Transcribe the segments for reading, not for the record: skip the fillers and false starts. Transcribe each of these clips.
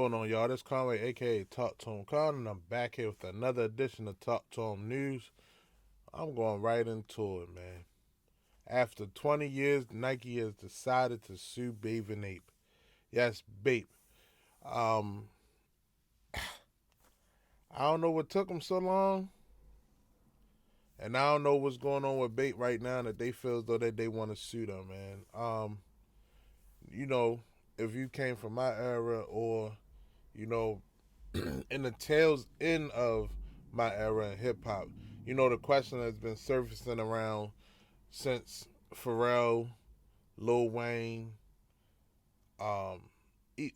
going on, y'all? This Conway, aka Talk to Him Con, and I'm back here with another edition of Talk to Him News. I'm going right into it, man. After 20 years, Nike has decided to sue Bathing Ape. Yes, BAPE. Um, I don't know what took them so long, and I don't know what's going on with BAPE right now that they feel as though that they want to sue them, man. You know, if you came from my era or, you know, in the tails end of my era in hip hop, the question has been surfacing around since Pharrell, Lil Wayne, um,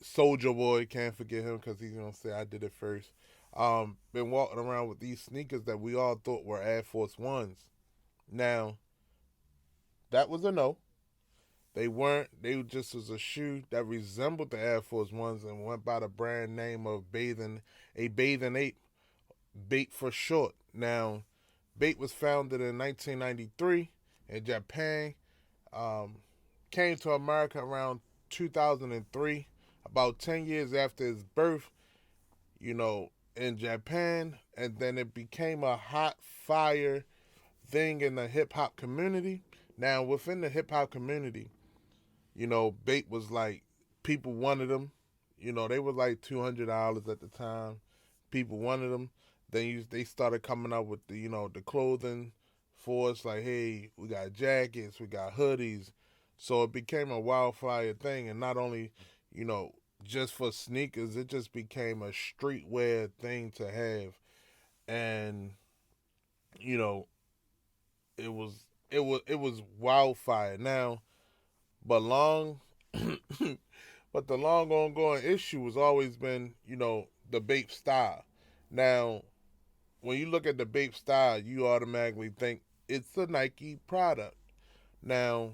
Soldier Boy, can't forget him because he's gonna say I did it first. Been walking around with these sneakers that we all thought were Air Force Ones. Now, that was a no. They weren't. They just was a shoe that resembled the Air Force Ones and went by the brand name of Bathing Ape, BAPE for short. Now, BAPE was founded in 1993 in Japan. Um, Came to America around 2003, about 10 years after his birth, in Japan. And then it became a hot fire thing in the hip hop community. Now, within the hip hop community, BAPE was like, people wanted them. They were like $200 at the time. People wanted them. Then they started coming up with the clothing for us. Like, hey, we got jackets, we got hoodies. So it became a wildfire thing, and not only, just for sneakers, it just became a streetwear thing to have, and you know, it was wildfire. Now, but long, but the long ongoing issue has always been, the BAPE style. Now, when you look at the BAPE style, you automatically think it's a Nike product. Now,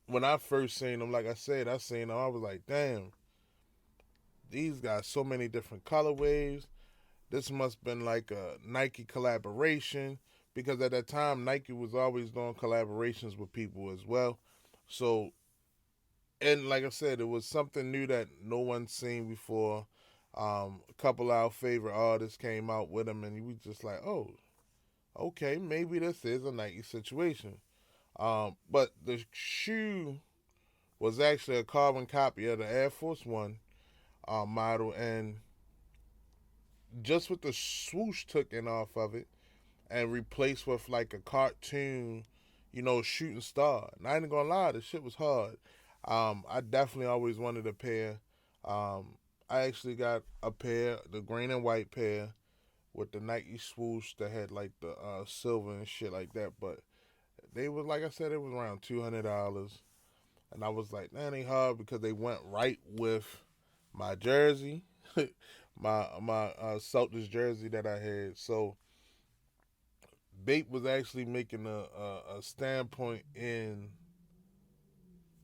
when I first seen them, like I said, I was like, damn, these got so many different colorways. This must have been like a Nike collaboration because at that time Nike was always doing collaborations with people as well. So, and like I said, it was something new that no one's seen before. A couple of our favorite artists came out with them, and we just like, oh, okay, maybe this is a Nike situation. But the shoe was actually a carbon copy of the Air Force One model, and just with the swoosh taken off of it and replaced with like a cartoon, shooting star. And I ain't gonna lie, the shit was hard. I definitely always wanted a pair. I actually got a pair, the green and white pair with the Nike swoosh that had like the silver and shit like that. But they was, like I said, it was around $200, and I was like, that ain't hard because they went right with my jersey, my Celtics jersey that I had. So BAPE was actually making a standpoint in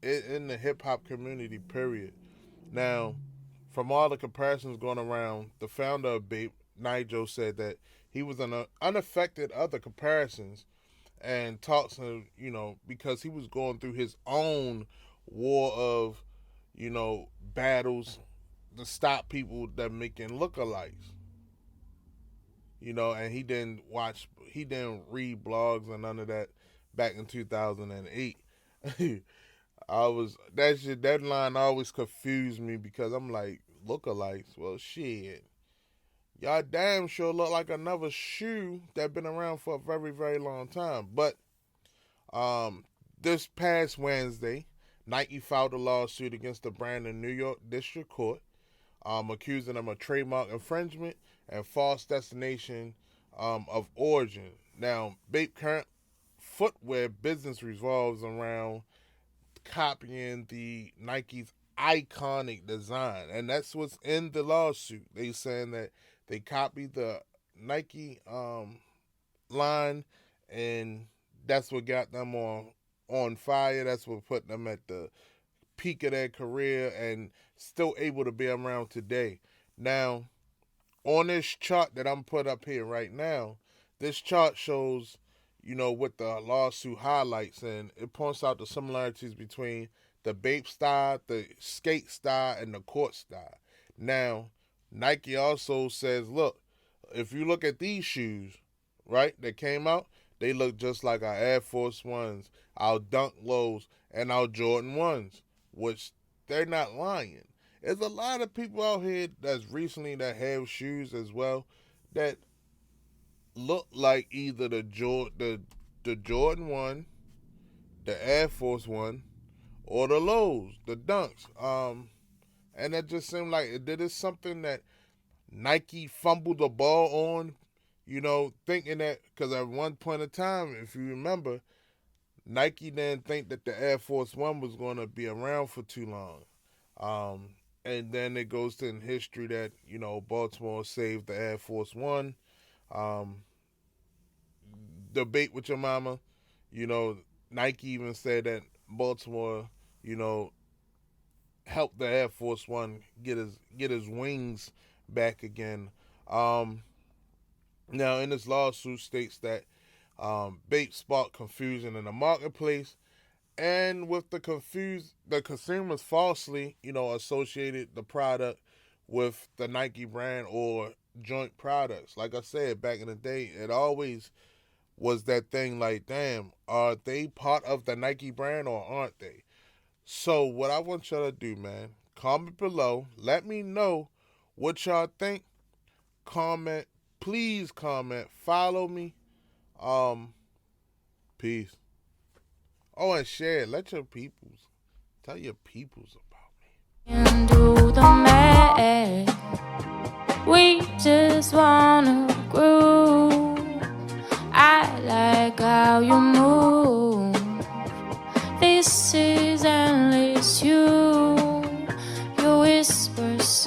the hip hop community. Period. Now, from all the comparisons going around, the founder of BAPE, Nigel, said that he was unaffected other comparisons and talks to because he was going through his own war of battles to stop people that making lookalikes. And he didn't read blogs and none of that back in 2008. That line always confused me because I'm like, lookalikes? Well, shit. Y'all damn sure look like another shoe that been around for a very, very long time. But um, this past Wednesday, Nike filed a lawsuit against the brand in New York District Court, accusing them of trademark infringement and false destination of origin. Now, BAPE current footwear business revolves around copying the Nike's iconic design, and that's what's in the lawsuit. They saying that they copied the Nike line, and that's what got them on fire. That's what put them at the peak of their career and still able to be around today. Now, on this chart that I'm put up here right now, this chart shows, what the lawsuit highlights, and it points out the similarities between the BAPE style, the skate style, and the court style. Now, Nike also says, look, if you look at these shoes, right, that came out, they look just like our Air Force Ones, our Dunk Lows, and our Jordan 1s, which they're not lying. There's a lot of people out here that's recently that have shoes as well that look like either the Jordan 1, the Air Force 1, or the Lows, the Dunks. And it just seemed like it is something that Nike fumbled the ball on, thinking that, because at one point in time, if you remember, Nike didn't think that the Air Force One was going to be around for too long. And then it goes to in history that, Baltimore saved the Air Force One. Debate with your mama, Nike even said that Baltimore, helped the Air Force One get his wings back again. Now, in this lawsuit states that BAPE sparked confusion in the marketplace, and with the consumers falsely, associated the product with the Nike brand or joint products. Like I said, back in the day, it always was that thing like, damn, are they part of the Nike brand or aren't they? So what I want y'all to do, man, comment below. Let me know what y'all think. Comment. Please comment. Follow me. Peace. Oh, and share. Let your peoples. Tell your peoples about me. And do the math. We just wanna groove. I like how you move. This is endless you.